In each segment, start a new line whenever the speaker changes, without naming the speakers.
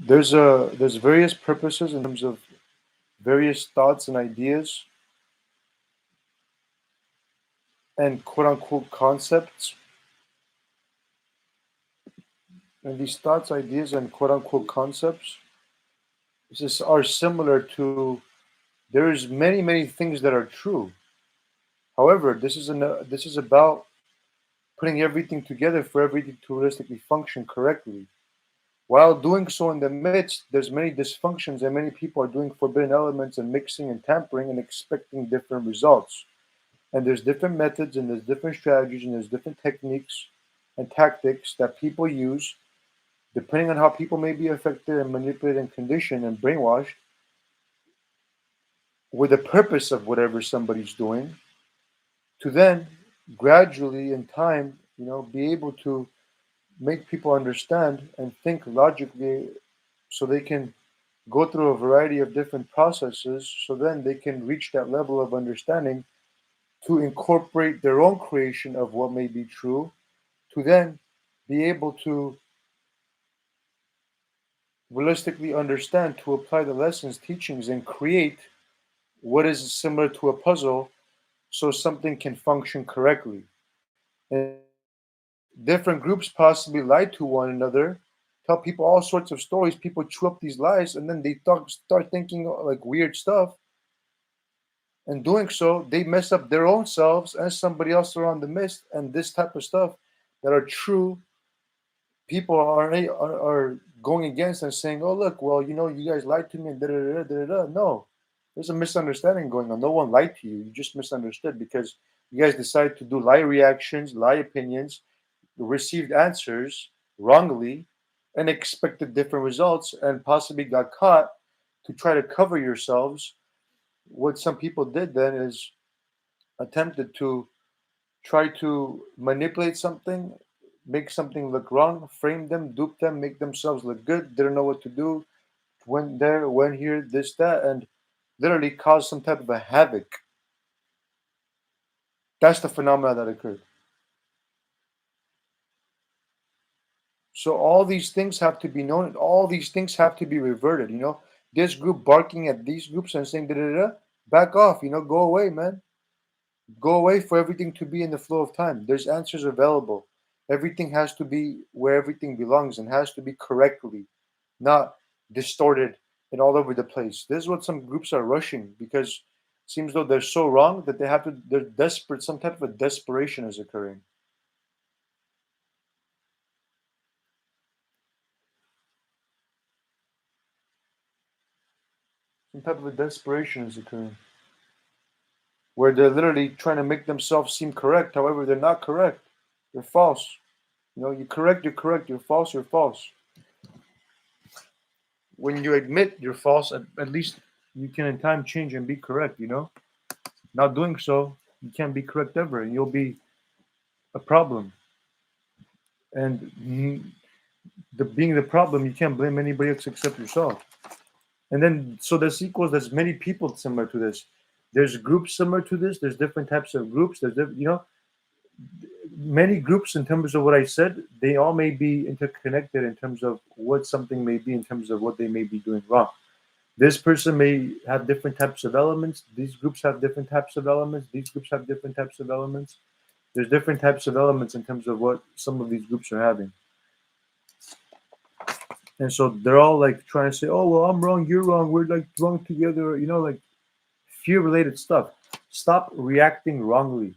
there's various purposes in terms of various thoughts and ideas and quote unquote concepts. And these thoughts, ideas, and quote unquote concepts are similar to there's many things that are true. However, this is about putting everything together for everything to realistically function correctly. While doing so in the midst, there's many dysfunctions and many people are doing forbidden elements and mixing and tampering and expecting different results. And there's different methods and there's different strategies and there's different techniques and tactics that people use depending on how people may be affected and manipulated and conditioned and brainwashed with the purpose of whatever somebody's doing to then gradually in time, be able to make people understand and think logically so they can go through a variety of different processes so then they can reach that level of understanding to incorporate their own creation of what may be true to then be able to realistically understand to apply the lessons teachings and create what is similar to a puzzle so something can function correctly. And different groups possibly lie to one another, tell people all sorts of stories, people chew up these lies and then they start thinking like weird stuff. In doing so, they mess up their own selves and somebody else around the mist. And this type of stuff that are true, people are going against and saying, "Oh, look, well, you guys lied to me." And da da da da da. No, there's a misunderstanding going on. No one lied to you. You just misunderstood because you guys decided to do lie reactions, lie opinions, received answers wrongly, and expected different results, and possibly got caught to try to cover yourselves. What some people did then is attempted to try to manipulate something, make something look wrong, frame them, dupe them, make themselves look good, didn't know what to do, went there, went here, this, that, and literally caused some type of a havoc. That's the phenomena that occurred. So all these things have to be known, and all these things have to be reverted. This group barking at these groups and saying da da da, back off. Go away, man. Go away for everything to be in the flow of time. There's answers available. Everything has to be where everything belongs and has to be correctly, not distorted and all over the place. This is what some groups are rushing because it seems though they're so wrong that they're desperate. Some type of a desperation is occurring. Some type of a desperation is occurring where they're literally trying to make themselves seem correct. However, they're not correct. They're false. You're correct, you're correct. You're false, you're false. When you admit you're false, at least you can in time change and be correct. Not doing so, you can't be correct ever, and you'll be a problem. And being the problem, you can't blame anybody else except yourself. And then, so there's there's many people similar to this. There's groups similar to this. There's different types of groups. Many groups in terms of what I said, they all may be interconnected in terms of what something may be, in terms of what they may be doing wrong. This person may have different types of elements. These groups have different types of elements. These groups have different types of elements. There's different types of elements in terms of what some of these groups are having. And so they're all like trying to say, "Oh, well, I'm wrong, you're wrong, we're like wrong together," like fear-related stuff. Stop reacting wrongly.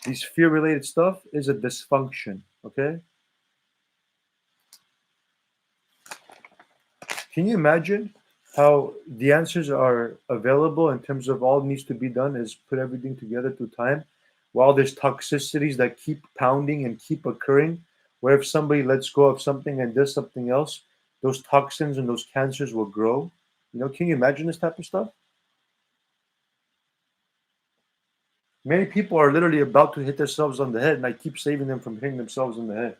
These fear-related stuff is a dysfunction, okay? Can you imagine how the answers are available in terms of all needs to be done is put everything together through time, while there's toxicities that keep pounding and keep occurring, where if somebody lets go of something and does something else, those toxins and those cancers will grow? Can you imagine this type of stuff? Many people are literally about to hit themselves on the head, and I keep saving them from hitting themselves on the head.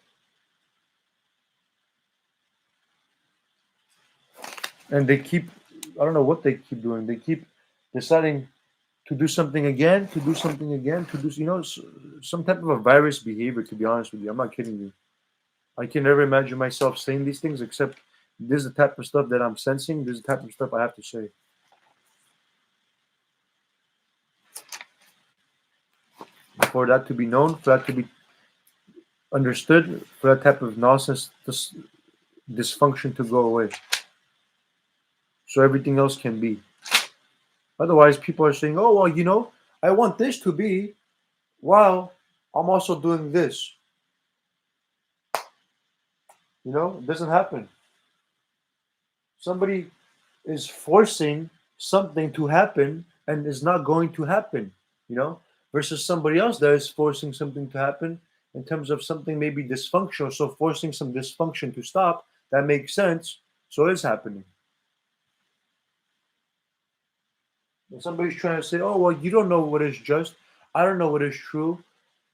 And they keep, I don't know what they keep doing. They keep deciding to do something again, to do something again, to do, some type of a virus behavior, to be honest with you. I'm not kidding you. I can never imagine myself saying these things except This is the type of stuff that I'm sensing. This is the type of stuff I have to say. For that to be known, for that to be understood, for that type of nonsense, this dysfunction to go away. So everything else can be. Otherwise, people are saying, oh, well, I want this to be while I'm also doing this. It doesn't happen. Somebody is forcing something to happen and is not going to happen, versus somebody else that is forcing something to happen in terms of something maybe dysfunctional. So forcing some dysfunction to stop, that makes sense. So it's happening. And somebody's trying to say, oh, well, you don't know what is just. I don't know what is true.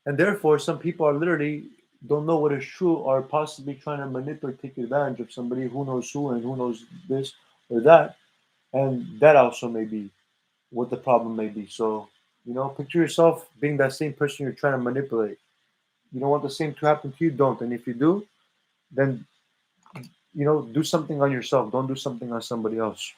And therefore, some people are literally don't know what is true or possibly trying to manipulate, take advantage of somebody who knows who and who knows this or that. And that also may be what the problem may be. So, picture yourself being that same person you're trying to manipulate. You don't want the same to happen to you, don't. And if you do, then, do something on yourself. Don't do something on somebody else.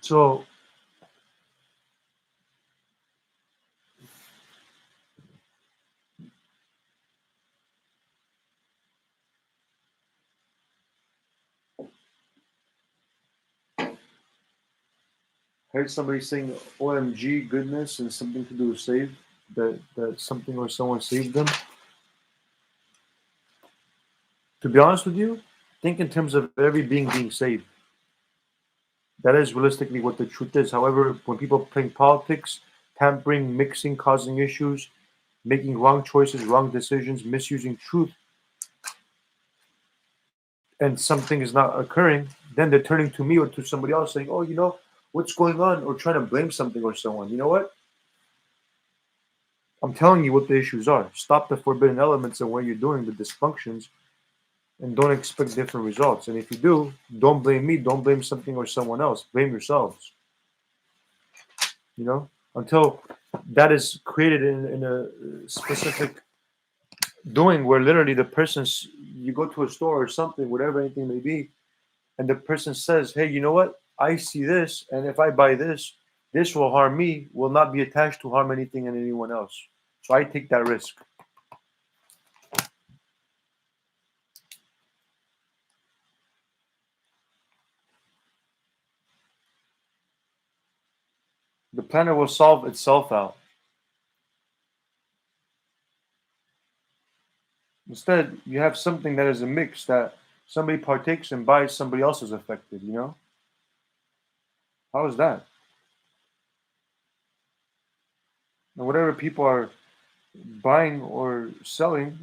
So, I heard somebody saying OMG goodness and something to do with save, that something or someone saved them. To be honest with you, think in terms of every being being saved. That is realistically what the truth is. However, when people playing politics, tampering, mixing, causing issues, making wrong choices, wrong decisions, misusing truth, and something is not occurring, then they're turning to me or to somebody else saying, oh, what's going on? Or trying to blame something or someone. You know what? I'm telling you what the issues are. Stop the forbidden elements and what you're doing, the dysfunctions, and don't expect different results. And if you do, don't blame me. Don't blame something or someone else. Blame yourselves. Until that is created in a specific doing where literally the person's, you go to a store or something, whatever anything may be, and the person says, hey, you know what? I see this, and if I buy this, this will harm me, will not be attached to harm anything and anyone else. So I take that risk. The planet will solve itself out. Instead, you have something that is a mix that somebody partakes and buys, somebody else is affected. How is that? And whatever people are buying or selling,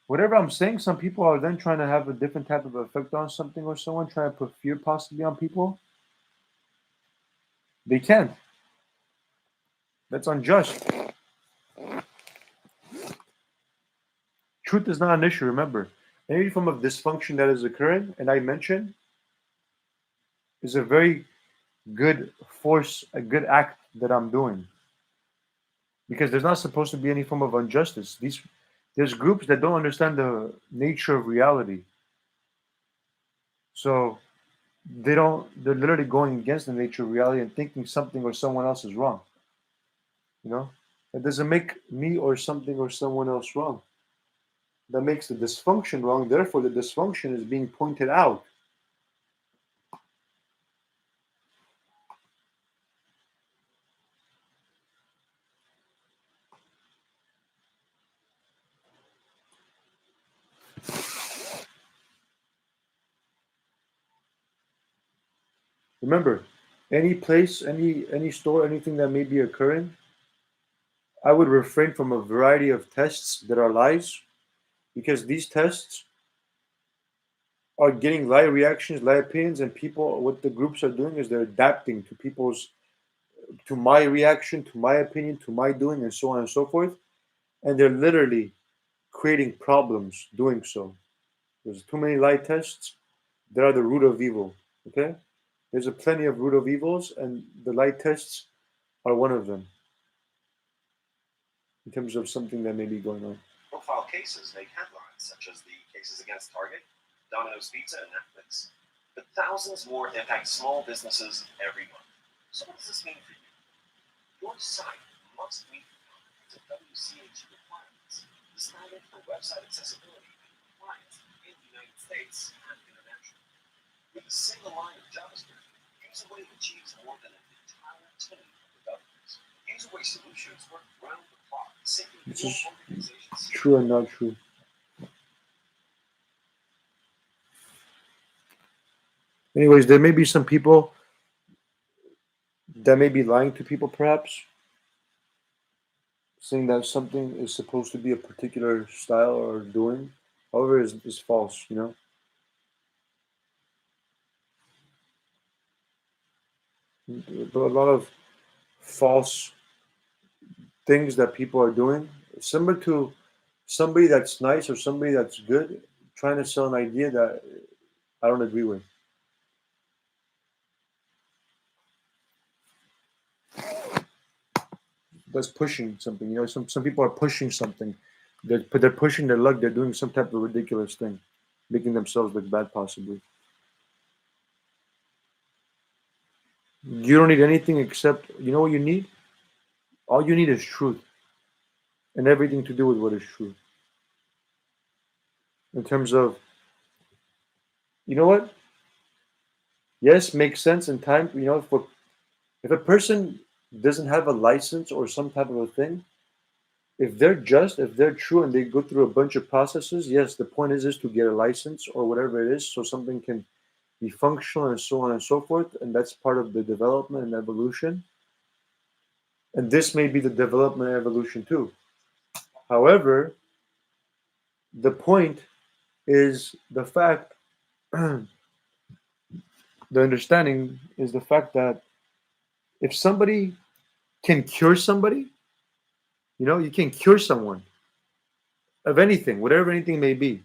whatever I'm saying, some people are then trying to have a different type of effect on something or someone, trying to put fear possibly on people. They can't. That's unjust. Truth is not an issue, remember. Any form of dysfunction that is occurring, and I mentioned, is a very good force, a good act that I'm doing. Because there's not supposed to be any form of injustice. There's groups that don't understand the nature of reality. So they're literally going against the nature of reality and thinking something or someone else is wrong. It doesn't make me or something or someone else wrong. That makes the dysfunction wrong. Therefore, the dysfunction is being pointed out. Remember, any place, any store, anything that may be occurring, I would refrain from a variety of tests that are lies, because these tests are getting live reactions, live opinions, and people. What the groups are doing is they're adapting to people's, to my reaction, to my opinion, to my doing, and so on and so forth. And they're literally creating problems doing so. There's too many lie tests. They are the root of evil. Okay, there's a plenty of root of evils, and the lie tests are one of them in terms of something that may be going on.
Profile cases make headlines, such as the cases against Target, Domino's Pizza, and Netflix. But thousands more impact small businesses every month. So what does this mean for you? Your site must meet the WCAG requirements decided for website accessibility and compliance in the United States and internationally. With a single line of JavaScript, UserWave achieves more than an entire team of developers. UserWave solutions work round the clock, saving
This
your
is
organization's
true and not true. Anyways, there may be some people that may be lying to people, perhaps, saying that something is supposed to be a particular style or doing. However, is false. But a lot of false things that people are doing, similar to somebody that's nice or somebody that's good, trying to sell an idea that I don't agree with. That's pushing something. Some people are pushing something. They're pushing their luck. They're doing some type of ridiculous thing, making themselves look bad, possibly. You don't need anything except, you know what you need? All you need is truth and everything to do with what is true. In terms of, you know what? Yes, makes sense in time. For if a person doesn't have a license or some type of a thing, if they're just, if they're true and they go through a bunch of processes, yes, the point is to get a license or whatever it is, so something can be functional and so on and so forth, and that's part of the development and evolution. And this may be the development and evolution too. However, the point is the fact, the understanding is the fact that if somebody can cure somebody, you can cure someone of anything, whatever anything may be,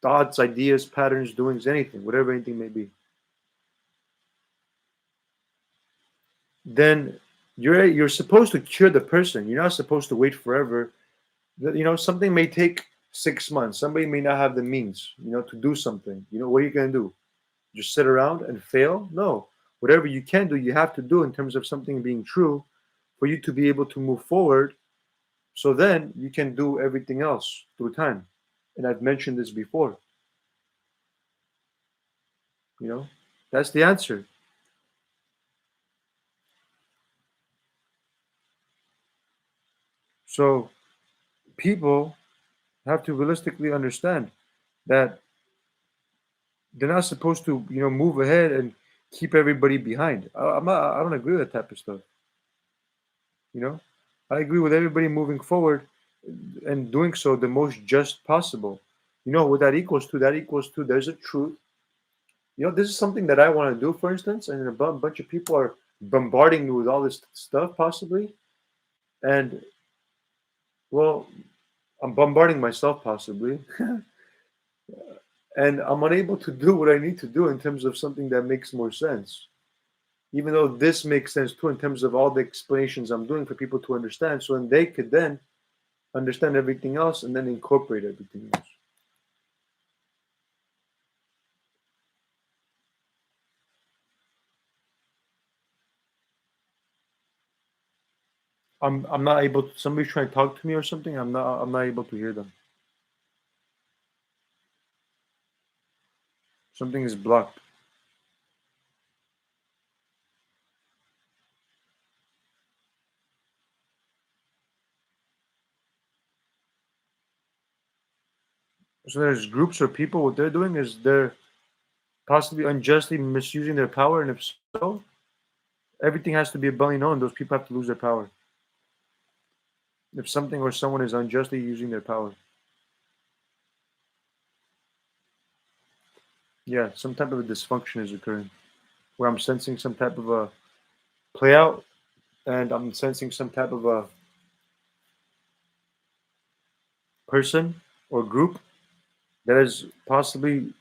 thoughts, ideas, patterns, doings, anything, whatever anything may be, then you're supposed to cure the person. You're not supposed to wait forever. Something may take 6 months. Somebody may not have the means, to do something. What are you going to do? Just sit around and fail? No. Whatever you can do, you have to do in terms of something being true for you to be able to move forward. So then you can do everything else through time. And I've mentioned this before. That's the answer. So people have to realistically understand that they're not supposed to, move ahead and keep everybody behind. I don't agree with that type of stuff. You know, I agree with everybody moving forward and doing so the most just possible. What that equals to? That equals to there's a truth. This is something that I want to do, for instance, and a bunch of people are bombarding me with all this stuff, possibly, and well, I'm bombarding myself, possibly, and I'm unable to do what I need to do in terms of something that makes more sense. Even though this makes sense too, in terms of all the explanations I'm doing for people to understand, so then they could then understand everything else and then incorporate everything else. I'm not able to, somebody's trying to talk to me or something. I'm not able to hear them. Something is blocked. So there's groups or people, what they're doing is possibly unjustly misusing their power? And if so, everything has to be abundantly known. Those people have to lose their power. If something or someone is unjustly using their power. Yeah, some type of a dysfunction is occurring where I'm sensing some type of a play out and I'm sensing some type of a person or group that is possibly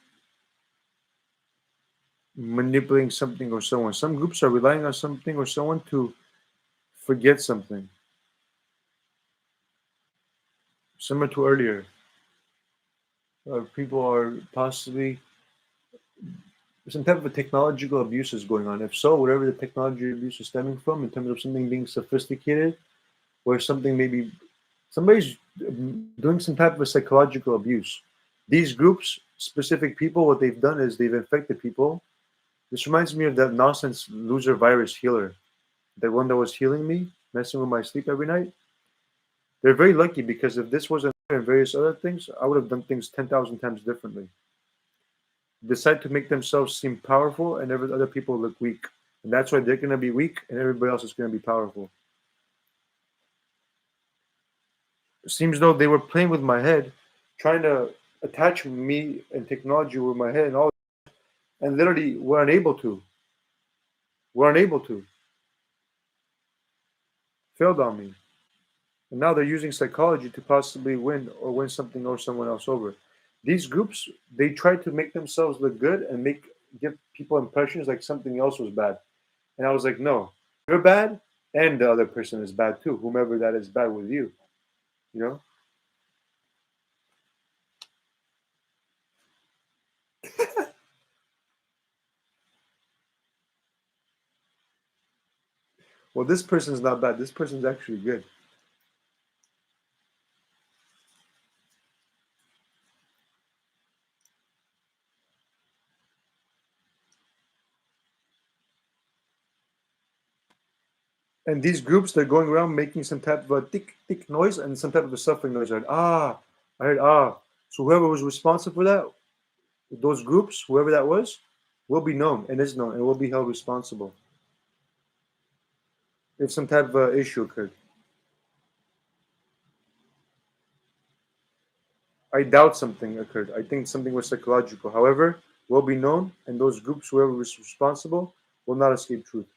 manipulating something or someone. Some groups are relying on something or someone to forget something. Similar to earlier, people are possibly some type of a technological abuse is going on. If so, whatever the technology abuse is stemming from, in terms of something being sophisticated, or something maybe somebody's doing some type of a psychological abuse. These groups, specific people, what they've done is they've infected people. This reminds me of that nonsense loser virus healer, the one that was healing me, messing with my sleep every night. They're very lucky because if this wasn't and various other things, I would have done things 10,000 times differently. Decide to make themselves seem powerful and every other people look weak. And that's why they're going to be weak and everybody else is going to be powerful. It seems though they were playing with my head, trying to attach me and technology with my head and all, and literally were unable to. Were unable to. Failed on me. And now they're using psychology to possibly win something or someone else over. These groups, they try to make themselves look good and give people impressions like something else was bad. And I was like, no, you're bad, and the other person is bad too, whomever that is bad with you. You know? Well, this person's not bad. This person's actually good. And these groups, they're going around making some type of a tick tick noise and some type of a suffering noise. I heard ah. So whoever was responsible for that, those groups, whoever that was, will be known and is known and will be held responsible if some type of issue occurred. I doubt something occurred. I think something was psychological. However, will be known, and those groups, whoever was responsible, will not escape truth.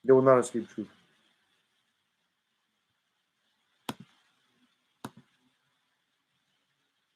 They will not escape truth.